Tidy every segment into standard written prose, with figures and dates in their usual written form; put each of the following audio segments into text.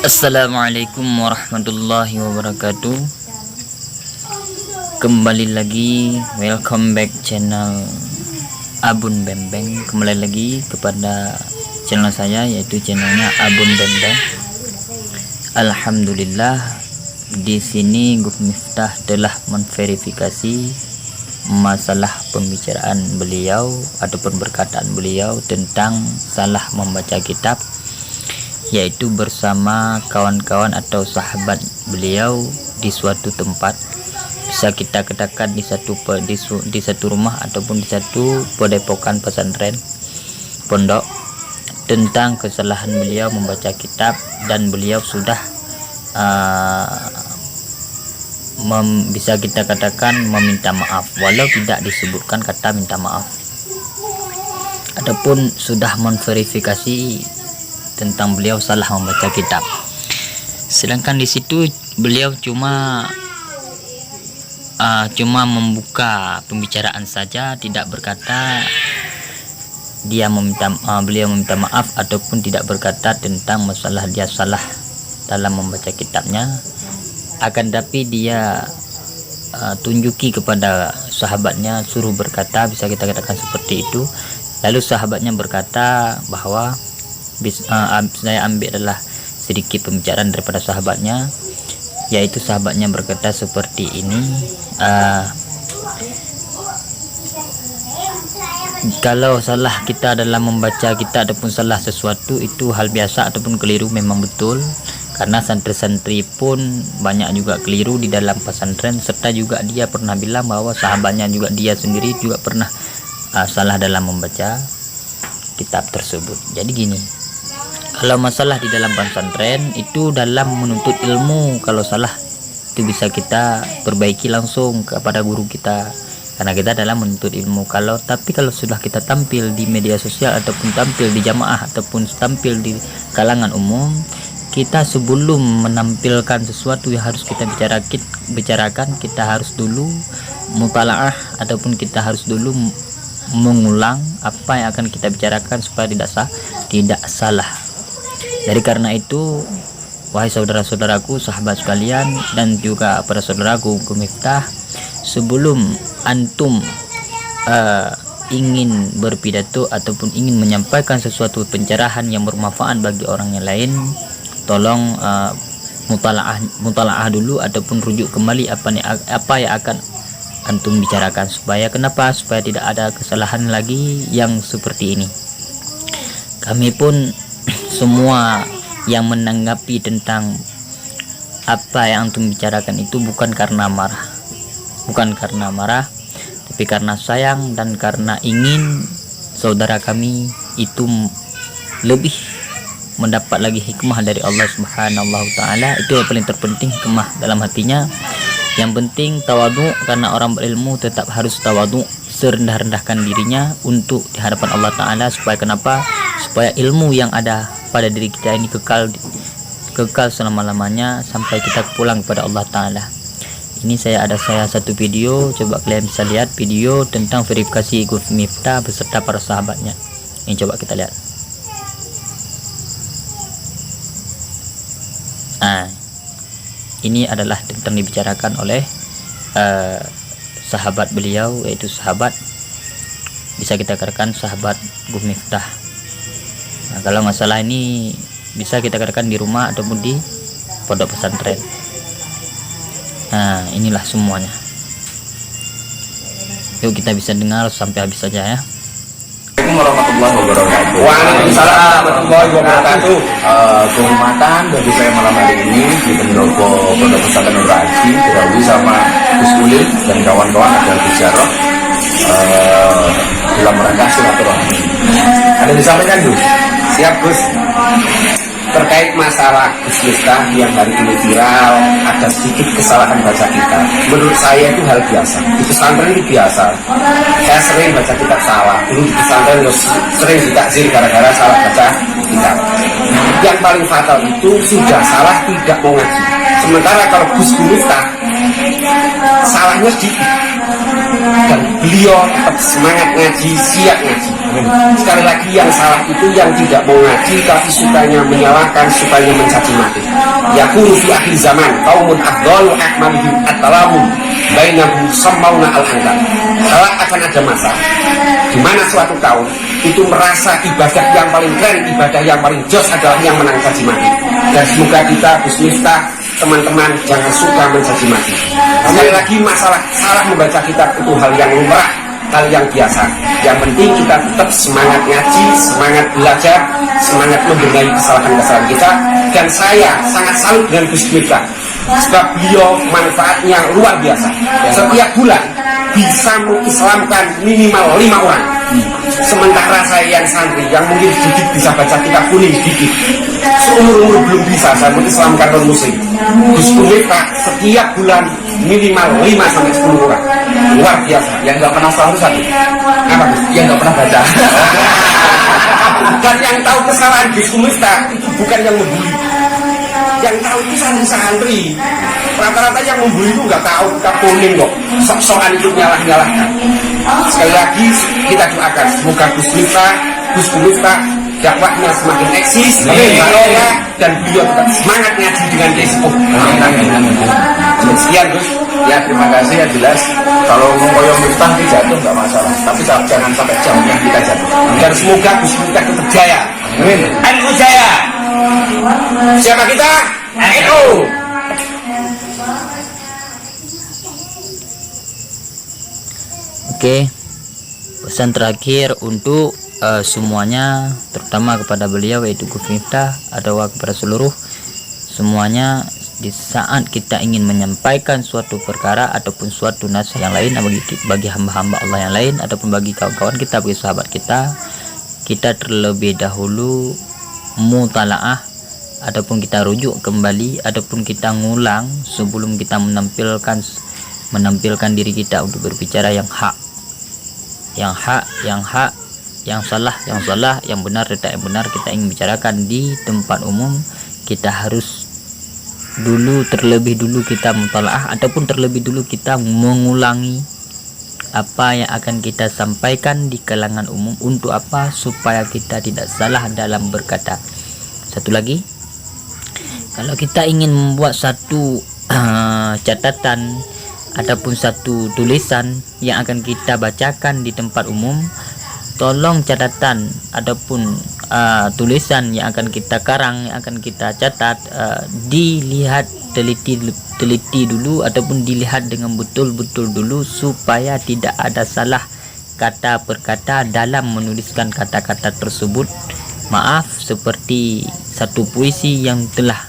Assalamualaikum warahmatullahi wabarakatuh. Kembali lagi, welcome back channel Abun Bembeng. Kembali lagi kepada channel saya, yaitu channelnya Abun Bembeng. Alhamdulillah, di sini Guf Miftah telah memverifikasi masalah pembicaraan beliau ataupun perkataan beliau tentang salah membaca kitab, yaitu bersama kawan-kawan atau sahabat beliau di suatu tempat. Bisa kita katakan di satu rumah ataupun di satu padepokan pesantren pondok, tentang kesalahan beliau membaca kitab, dan beliau sudah bisa kita katakan meminta maaf, walau tidak disebutkan kata minta maaf, ataupun sudah memverifikasi tentang beliau salah membaca kitab. Sedangkan di situ beliau cuma membuka pembicaraan saja, tidak berkata beliau meminta maaf ataupun tidak berkata tentang masalah dia salah dalam membaca kitabnya. Akan tapi dia tunjuki kepada sahabatnya, suruh berkata, bisa kita katakan seperti itu. Lalu sahabatnya berkata bahwa saya ambil adalah sedikit pembicaraan daripada sahabatnya, yaitu sahabatnya berkata seperti ini, kalau salah kita dalam membaca kita ataupun salah sesuatu itu hal biasa ataupun keliru, memang betul, karena santri-santri pun banyak juga keliru di dalam pesantren, serta juga dia pernah bilang bahwa sahabatnya juga dia sendiri juga pernah salah dalam membaca kitab tersebut. Jadi gini, kalau masalah di dalam pesantren itu dalam menuntut ilmu, kalau salah itu bisa kita perbaiki langsung kepada guru kita, karena kita dalam menuntut ilmu. Tapi kalau sudah kita tampil di media sosial ataupun tampil di jamaah ataupun tampil di kalangan umum, kita sebelum menampilkan sesuatu yang harus kita bicarakan, kita harus dulu mutalaah ataupun kita harus dulu mengulang apa yang akan kita bicarakan supaya tidak salah. Jadi karena itu, wahai saudara-saudaraku, sahabat sekalian, dan juga para saudaraku Guf Miftah, sebelum antum ingin berpidato ataupun ingin menyampaikan sesuatu pencerahan yang bermanfaat bagi orang yang lain, tolong mutalaah dulu ataupun rujuk kembali apa yang akan antum bicarakan, supaya tidak ada kesalahan lagi yang seperti ini. Kami pun semua yang menanggapi tentang apa yang antum bicarakan itu bukan karena marah, tapi karena sayang dan karena ingin saudara kami itu lebih mendapat lagi hikmah dari Allah Subhanahu wa Ta'ala. Itu yang paling terpenting, hikmah dalam hatinya. Yang penting tawadhu, karena orang berilmu tetap harus tawadhu, serendah-rendahkan dirinya untuk di hadapan Allah Ta'ala. Supaya ilmu yang ada pada diri kita ini kekal selama-lamanya sampai kita pulang kepada Allah Ta'ala. Ini saya satu video, coba kalian bisa lihat video tentang verifikasi Guf Miftah beserta para sahabatnya. Ini coba kita lihat. Ini adalah tentang dibicarakan oleh sahabat beliau, yaitu sahabat, bisa kita katakan sahabat Guf Miftah. Kalau masalah ini bisa kita katakan di rumah ataupun di pondok pesantren. Inilah semuanya. Yuk kita bisa dengar sampai habis saja ya. Assalamualaikum warahmatullahi wabarakatuh. Waalaikumsalam warahmatullahi wabarakatuh. Kehormatan bagi saya malam hari ini di pendopo Pondok Pesantren Nur Haji Dirawi sama Gus Ulil dan kawan-kawan adalah Gus Jarrah dalam rangka silaturahmi. Ada yang disampaikan Gus? Siap Gus. Terkait masalah Gus Miftah yang hari ini viral, ada sedikit kesalahan baca kitab. Menurut saya itu hal biasa. Di pesantren itu biasa. Saya sering baca kitab salah. Dulu di pesantren sering ditakzir gara-gara salah baca kitab. Yang paling fatal itu sudah salah tidak mau ngaji. Sementara kalau Gus Miftah salahnya sedikit dan beliau tetap semangat ngaji, siap ngaji. Sekali lagi yang salah itu yang tidak mau ngaji tapi sukanya menyalahkan, sukanya mencaci maki. Yakunu fi akhir zaman qaumun afdalu akmalihim at-talamun bainahum samauna al-angkar. Kalau akan ada masa di mana suatu kaum itu merasa ibadah yang paling keren, ibadah yang paling jos adalah yang menang caci maki. Dan semoga kita Gus Miftah, teman-teman jangan suka mencaci maki. Sekali lagi masalah salah membaca kitab itu hal yang lumrah, hal yang biasa. Yang penting kita tetap semangat ngaji, semangat belajar, semangat membenahi kesalahan-kesalahan kita. Dan saya sangat salut dengan Gus Miftah sebab beliau manfaatnya luar biasa. Setiap bulan bisa mengislamkan minimal 5 orang. Sementara saya yang santri yang mungkin sedikit bisa baca kitab kuning sedikit, seumur-umur belum bisa saya mengislamkan non muslim. Gus Miftah setiap bulan minimal 5 sampai 10 orang. Luar biasa. Yang nggak pernah sahur satu. Apa Gus? Yang nggak pernah baca. Dan yang tahu kesalahan Gus Miftah itu bukan yang membuli. Yang tahu itu santri-santri. Rata-rata yang membuli itu nggak tahu kitab kuning kok. Sok-sokan itu nyalah-nyalahkan. Sekali lagi kita doakan semoga Gus Miftah dakwahnya semakin eksis, dan beliau tetap semangat ngaji dengan resiko. Sekian Gus. Ya terima kasih, ya jelas kalau ngoyo Miftah jatuh nggak masalah, tapi jangan sampai jamnya kita jatuh. Dan semoga Gus Miftah tetap jaya. Amin. NU jaya. Siapa kita? NU. Oke, pesan terakhir untuk semuanya, terutama kepada beliau yaitu Gus Miftah atau kepada seluruh semuanya, di saat kita ingin menyampaikan suatu perkara ataupun suatu nasihat yang lain bagi hamba-hamba Allah yang lain ataupun bagi kawan-kawan kita, bagi sahabat kita terlebih dahulu mutalaah ataupun kita rujuk kembali ataupun kita ngulang sebelum kita menampilkan diri kita untuk berbicara yang hak, yang salah, yang benar, tidak yang benar. Kita ingin bicarakan di tempat umum, kita harus terlebih dulu kita mutalaah ataupun terlebih dulu kita mengulangi apa yang akan kita sampaikan di kalangan umum. Untuk apa? Supaya kita tidak salah dalam berkata. Satu lagi, kalau kita ingin membuat satu catatan ataupun satu tulisan yang akan kita bacakan di tempat umum, tolong catatan ataupun tulisan yang akan kita karang, yang akan kita catat, dilihat teliti dulu ataupun dilihat dengan betul-betul dulu supaya tidak ada salah kata per kata dalam menuliskan kata-kata tersebut. Maaf, seperti satu puisi yang telah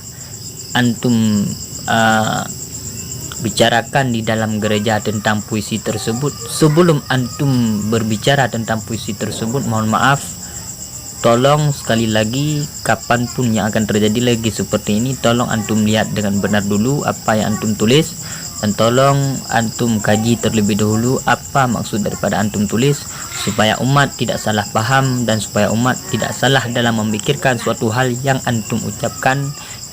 antum bicarakan di dalam gereja tentang puisi tersebut. Sebelum antum berbicara tentang puisi tersebut, mohon maaf, tolong sekali lagi, kapanpun yang akan terjadi lagi seperti ini, tolong antum lihat dengan benar dulu apa yang antum tulis, dan tolong antum kaji terlebih dahulu apa maksud daripada antum tulis, supaya umat tidak salah paham dan supaya umat tidak salah dalam memikirkan suatu hal yang antum ucapkan.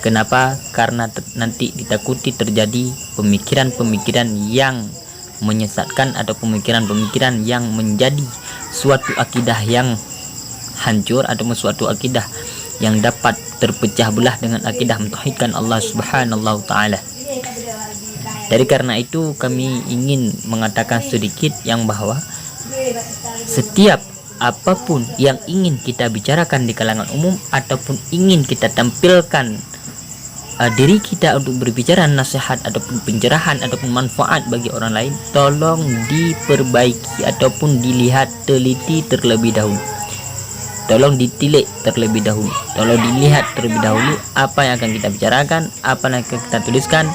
Kenapa? Karena nanti ditakuti terjadi pemikiran-pemikiran yang menyesatkan atau pemikiran-pemikiran yang menjadi suatu akidah yang hancur atau suatu akidah yang dapat terpecah belah dengan akidah mentauhidkan Allah Subhanahu wa taala. Dari karena itu kami ingin mengatakan sedikit yang bahwa setiap apapun yang ingin kita bicarakan di kalangan umum ataupun ingin kita tampilkan diri kita untuk berbicara nasihat ataupun pencerahan ataupun manfaat bagi orang lain, tolong diperbaiki ataupun dilihat teliti terlebih dahulu. Tolong ditilik terlebih dahulu, tolong dilihat terlebih dahulu apa yang akan kita bicarakan, apa yang akan kita tuliskan.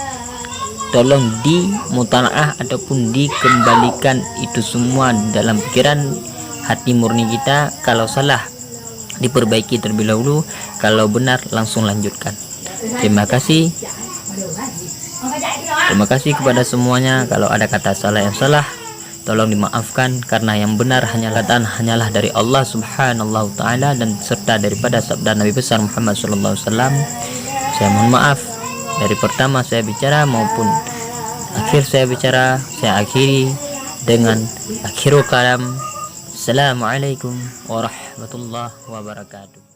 Tolong dimutalaah ataupun dikembalikan itu semua dalam pikiran hati murni kita. Kalau salah diperbaiki terlebih dahulu, kalau benar langsung lanjutkan. Terima kasih kepada semuanya. Kalau ada kata salah yang salah, tolong dimaafkan, karena yang benar hanyalah dari Allah Subhanahu wa taala dan serta daripada sabda Nabi besar Muhammad sallallahu alaihi wasallam. Saya mohon maaf dari pertama saya bicara maupun akhir saya bicara. Saya akhiri dengan akhirul kalam. Wassalamualaikum warahmatullahi wabarakatuh.